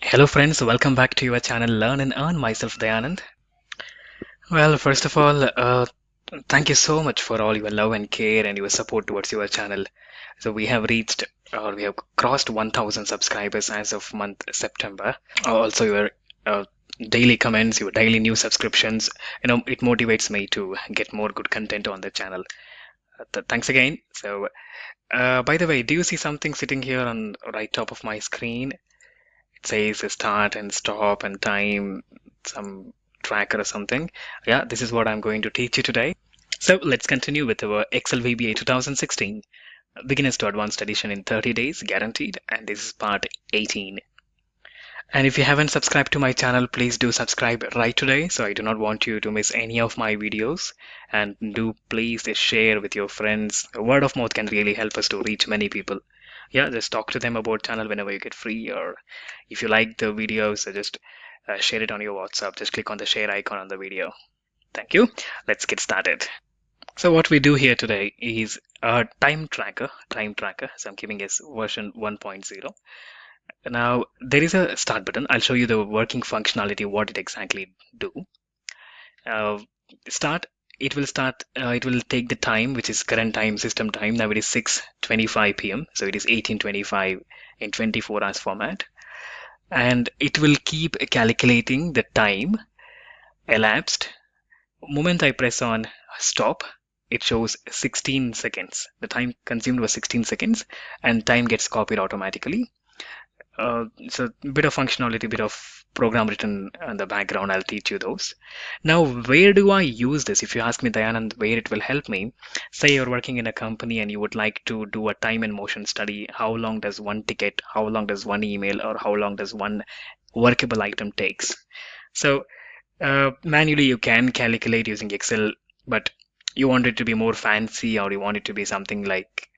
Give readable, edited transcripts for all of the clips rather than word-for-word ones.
Hello friends, welcome back to your channel Learn and Earn. Myself Dayanand. Well, first of all, thank you so much for all your love and care and your support towards your channel. So we have reached or we have crossed 1000 subscribers as of month September. Also your daily comments, your daily new subscriptions, it motivates me to get more good content on the channel. Thanks again. So by the way, do you see something sitting here on right top of my screen? It says start and stop and time, some tracker or something. Yeah, this is what I'm going to teach you today. So let's continue with our Excel VBA 2016 beginners to advanced edition in 30 days guaranteed, and this is part 18. And if you haven't subscribed to my channel, please do subscribe right today, so I do not want you to miss any of my videos. And do please share with your friends. Word of mouth can really help us to reach many people. Yeah, just talk to them about channel whenever you get free, or if you like the videos, just share it on your WhatsApp. Just click on the share icon on the video. Thank you. Let's get started. So what we do here today is a time tracker. So I'm giving us version 1.0. Now there is a start button. I'll show you the working functionality, what it exactly do. Uh, start. It will start. It will take the time, which is current time, system time. Now it is 6:25 p.m. So it is 18:25 in 24 hours format, and it will keep calculating the time elapsed. Moment I press on stop, it shows 16 seconds. The time consumed was 16 seconds, and time gets copied automatically. It's a bit of functionality, bit of program written in the background. I'll teach you those. Now, where do I use this? If you ask me, Dayanand, where it will help me, say you're working in a company and you would like to do a time and motion study. How long does one ticket, how long does one email, or how long does one workable item takes? So manually you can calculate using Excel, but you want it to be more fancy, or you want it to be something like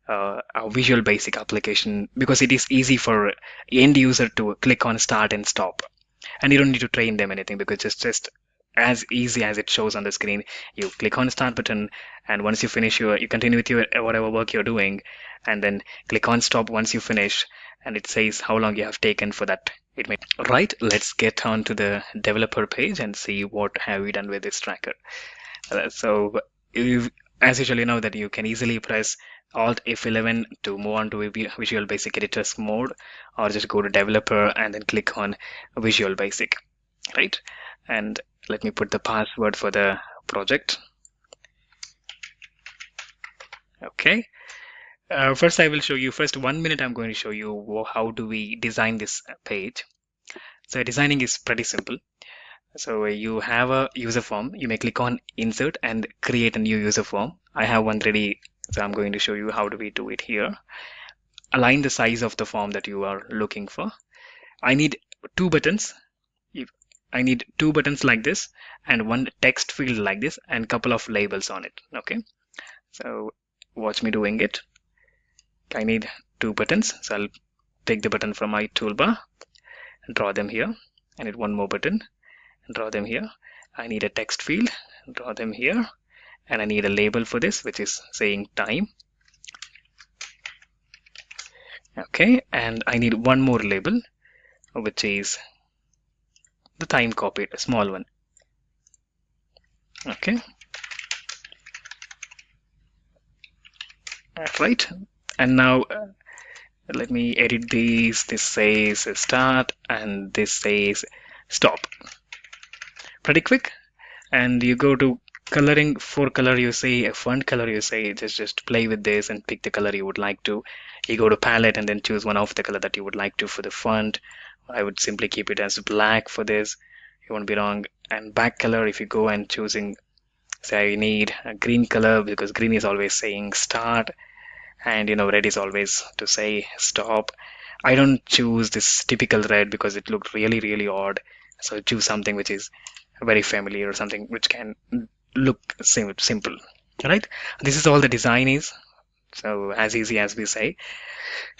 a Visual Basic application, because it is easy for end user to click on start and stop, and you don't need to train them anything, because it's just as easy as it shows on the screen. You click on start button, and once you finish you continue with your whatever work you're doing, and then click on stop once you finish, and it says how long you have taken for that. It may right. Let's get on to the developer page and see what have we done with this tracker. So as usually know that you can easily press Alt F11 to move on to Visual Basic Editors mode, or just go to developer and then click on Visual Basic, right? And let me put the password for the project. Okay. First I will show you, first 1 minute I'm going to show you how do we design this page. So designing is pretty simple. So you have a user form. You may click on insert and create a new user form. I have one ready, so I'm going to show you how do we do it here. Align the size of the form that you are looking for. I need two buttons. I need two buttons like this, and one text field like this, and couple of labels on it. Okay, so watch me doing it. I need two buttons, so I'll take the button from my toolbar and draw them here. I need one more button, draw them here. I need a text field, draw them here, and I need a label for this, which is saying time. Okay, and I need one more label, which is the time copied, a small one. Okay, right. And now let me edit these. This says start and this says stop. Pretty quick. And you go to coloring. For color you say a font color, you say just play with this and pick the color you would like to. You go to palette and then choose one of the color that you would like to for the font. I would simply keep it as black for this. You won't be wrong. And back color, if you go and choosing, say I need a green color, because green is always saying start, and red is always to say stop. I don't choose this typical red because it looked really odd, so choose something which is very familiar, or something which can look simple. All right, this is all the design is, so as easy as we say.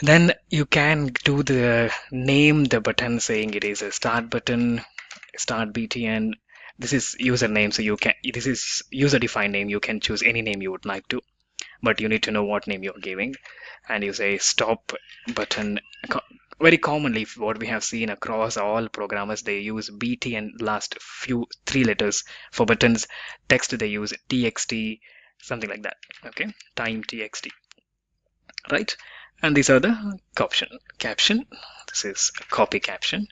Then you can do the name the button, saying it is a start button, start btn. This is username, so you can, this is user defined name. You can choose any name you would like to, but you need to know what name you're giving. And you say stop button very commonly what we have seen across all programmers, they use BT and last few three letters. For buttons, text they use TXT, something like that. Okay, time TXT, right? And these are the caption. This is copy caption,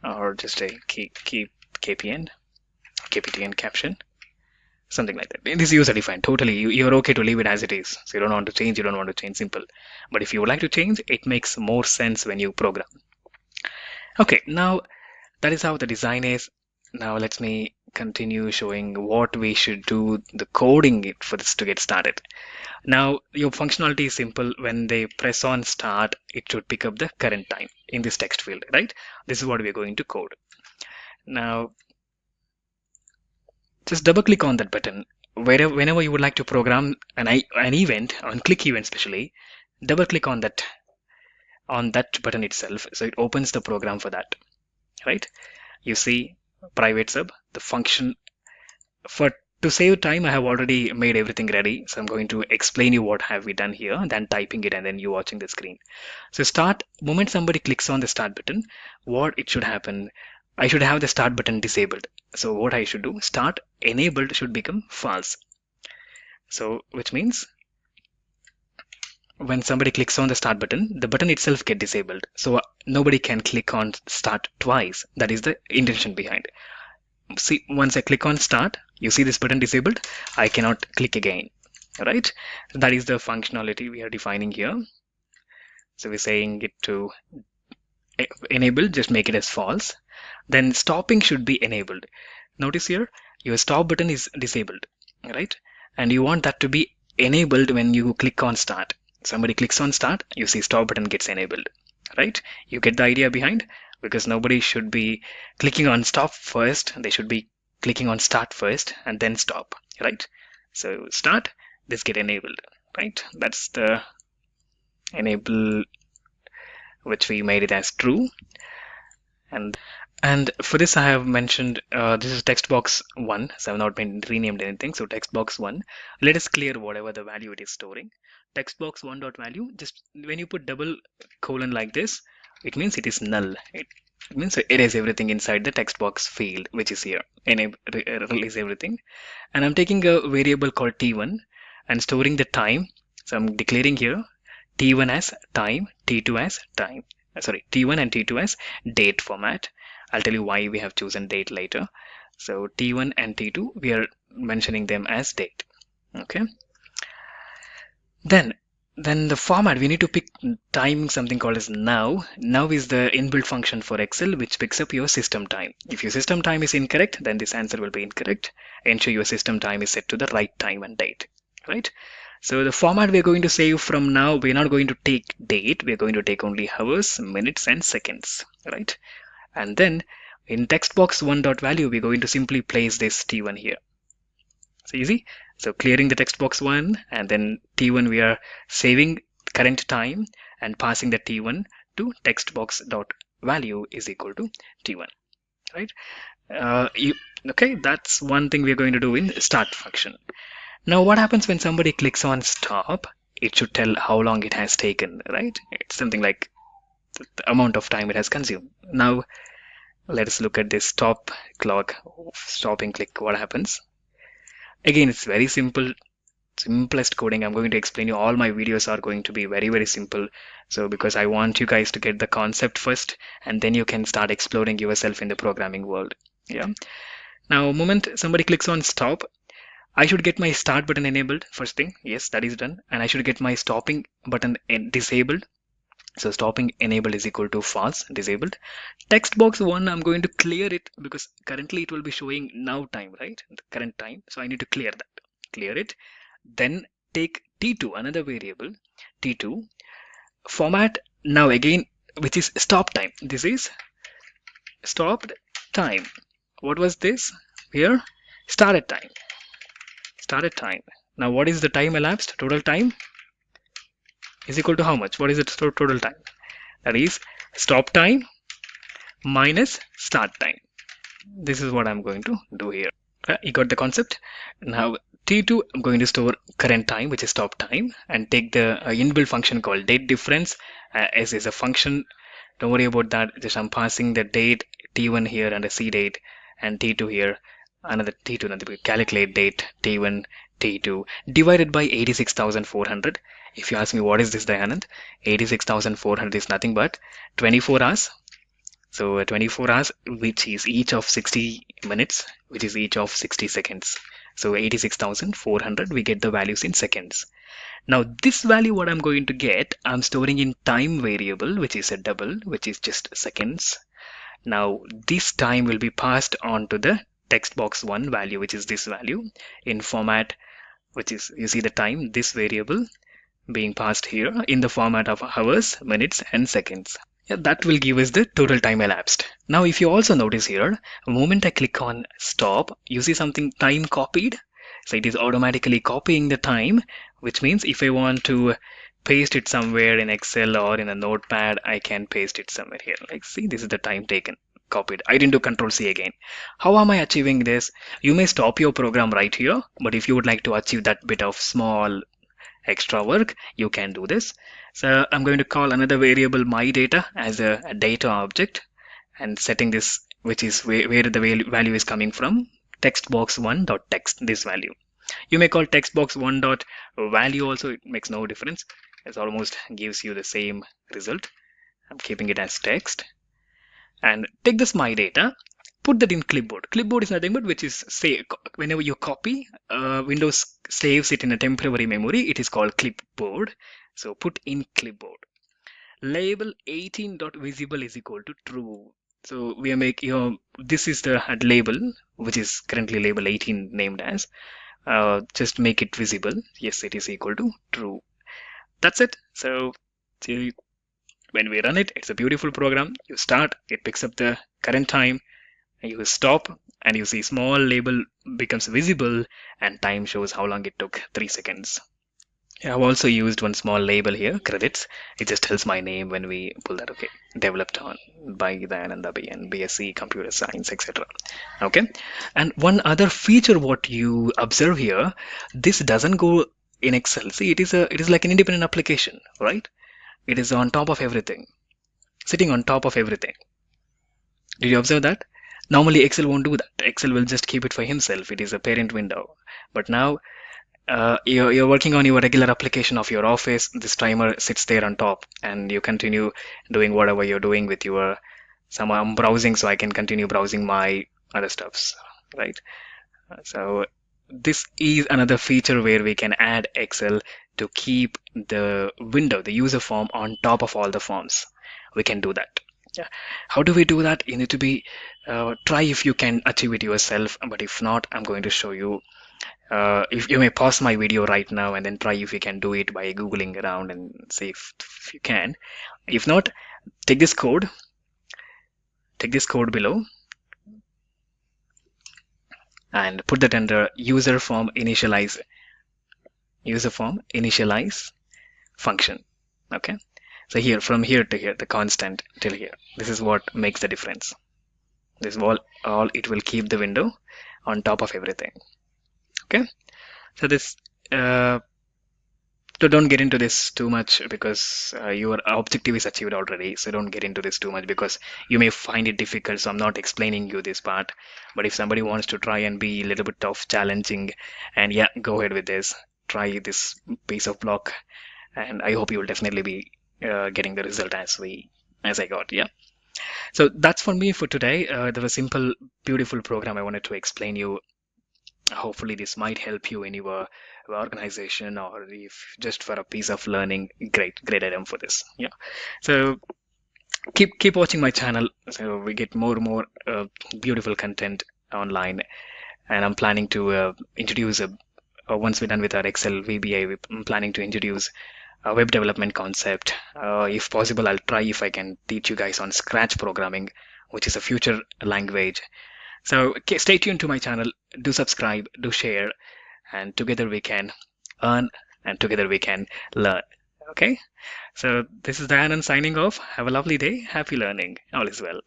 or just a key KPN, KPTN caption, something like that. This is user defined. Totally, you're okay to leave it as it is. So you don't want to change. You don't want to change. Simple. But if you would like to change, it makes more sense when you program. Okay, now that is how the design is. Now let me continue showing what we should do the coding it for this to get started. Now your functionality is simple. When they press on start, it should pick up the current time in this text field, right? This is what we're going to code. Now just double click on that button. Whenever you would like to program an event, on click event especially, double click on that button itself, so it opens the program for that, right? You see private sub, the function. For to save time, I have already made everything ready, so I'm going to explain you what have we done here, then typing it and then you watching the screen. So start, moment somebody clicks on the start button, what it should happen, I should have the start button disabled. So what I should do, start enabled should become false. So which means when somebody clicks on the start button, the button itself get disabled. So nobody can click on start twice. That is the intention behind. See, once I click on start, you see this button disabled. I cannot click again, right? That is the functionality we are defining here. So we're saying it to enable, just make it as false. Then stopping should be enabled. Notice here, your stop button is disabled, right? And you want that to be enabled when you click on start. Somebody clicks on start, you see stop button gets enabled, right? You get the idea behind? Because nobody should be clicking on stop first. They should be clicking on start first and then stop, right? So start, this get enabled, right? That's the enable, which we made it as true. And for this, I have mentioned this is text box 1, so I've not been renamed anything. So text box 1, let us clear whatever the value it is storing. Text box 1 dot value, just when you put double colon like this, it means it is null. It means erase everything inside the text box field, which is here. Enable, release everything. And I'm taking a variable called t1 and storing the time. So I'm declaring here t1 as time, t2 as time. Sorry, t1 and t2 as date format. I'll tell you why we have chosen date later. So T1 and T2, we are mentioning them as date. Okay. Then the format, we need to pick time, something called as now. Now is the inbuilt function for Excel, which picks up your system time. If your system time is incorrect, then this answer will be incorrect. Ensure your system time is set to the right time and date, right? So the format we're going to save from now, we're not going to take date, we're going to take only hours, minutes, and seconds, right? And then in text box 1 dot value, we're going to simply place this T1 here. It's easy. So clearing the text box 1 and then T1, we are saving current time and passing the T1 to text box dot value is equal to T1, right? Okay, that's one thing we're going to do in start function. Now what happens when somebody clicks on stop? It should tell how long it has taken, right? It's something like the amount of time it has consumed. Now let us look at this stop clock, stopping click, what happens. Again, it's very simple, simplest coding. I'm going to explain you. All my videos are going to be very, very simple. So because I want you guys to get the concept first, and then you can start exploring yourself in the programming world. Yeah. Now, moment somebody clicks on stop, I should get my start button enabled first thing. Yes, that is done. And I should get my stopping button disabled. So stopping enabled is equal to false, disabled. Text box 1, I'm going to clear it because currently it will be showing now time, right? The current time. So I need to clear that. Clear it. Then take T2, another variable, T2, format now again, which is stop time. This is stopped time. What was this? Here, started time. Started time. Now what is the time elapsed? Total time is equal to how much? What is the total time? That is stop time minus start time. This is what I'm going to do here. You got the concept? Now T2, I'm going to store current time, which is stop time, and take the inbuilt function called date difference as is a function. Don't worry about that. Just I'm passing the date T1 here and a C date, and T2 here, another T2, another calculate date T1, T2 divided by 86,400. If you ask me what is this, Dayanand, 86,400 is nothing but 24 hours. So 24 hours, which is each of 60 minutes, which is each of 60 seconds. So 86,400, we get the values in seconds. Now this value, what I'm going to get, I'm storing in time variable, which is a double, which is just seconds. Now this time will be passed on to the text box 1 value, which is this value in format, which is, you see the time, this variable being passed here in the format of hours, minutes, and seconds. Yeah, that will give us the total time elapsed. Now, if you also notice here, the moment I click on stop, you see something time copied. So it is automatically copying the time, which means if I want to paste it somewhere in Excel or in a notepad, I can paste it somewhere here. Like, see, this is the time taken, copied. I didn't do Control C again. How am I achieving this? You may stop your program right here, but if you would like to achieve that bit of small extra work, you can do this. So I'm going to call another variable my data as a data object and setting this, which is where the value is coming from, text box 1 dot text, this value. You may call text box 1 dot value also, it makes no difference. It almost gives you the same result. I'm keeping it as text, and take this my data, put that in clipboard. Clipboard is nothing but which is, say, whenever you copy, Windows saves it in a temporary memory. It is called clipboard. So put in clipboard. Label 18.visible is equal to true. So we are making, this is the label, which is currently label 18 named as. Just make it visible. Yes, it is equal to true. That's it. So see, when we run it, it's a beautiful program. You start, it picks up the current time, you stop, and you see small label becomes visible and time shows how long it took, 3 seconds. I've also used one small label here, credits. It just tells my name when we pull that. Okay, developed on by Dayananda BN, BSc Computer Science, etc. Okay, and one other feature what you observe here, this doesn't go in Excel. See, it is like an independent application, right? It is on top of everything, sitting on top of everything. Did you observe that? Normally Excel won't do that. Excel will just keep it for himself. It is a parent window. But now you're working on your regular application of your Office. This timer sits there on top, and you continue doing whatever you're doing with your. I'm browsing, so I can continue browsing my other stuffs, right? So this is another feature where we can add Excel to keep the window, the user form, on top of all the forms. We can do that. Yeah. How do we do that? You need to be try if you can achieve it yourself, but if not, I'm going to show you. If you may pause my video right now and then try if you can do it by googling around and see if you can. If not, take this code below and put that under user form initialize function. Okay, so here, from here to here, the constant till here, this is what makes the difference. This all it will keep the window on top of everything. Okay, so this so don't get into this too much because your objective is achieved already. So don't get into this too much because you may find it difficult. So I'm not explaining you this part. But if somebody wants to try and be a little bit of challenging, and yeah, go ahead with this. Try this piece of block, and I hope you will definitely be getting the result as I got. Yeah. So that's for me for today. There was a simple, beautiful program I wanted to explain you. Hopefully this might help you in your organization, or if just for a piece of learning. Great item for this. Yeah, so keep watching my channel, so we get more beautiful content online, and I'm planning to introduce once we're done with our Excel VBA, I'm planning to introduce a web development concept. If possible, I'll try if I can teach you guys on Scratch programming, which is a future language. So stay tuned to my channel, do subscribe, do share, and together we can earn and together we can learn. Okay, so this is Dayanand signing off. Have a lovely day. Happy learning. All is well.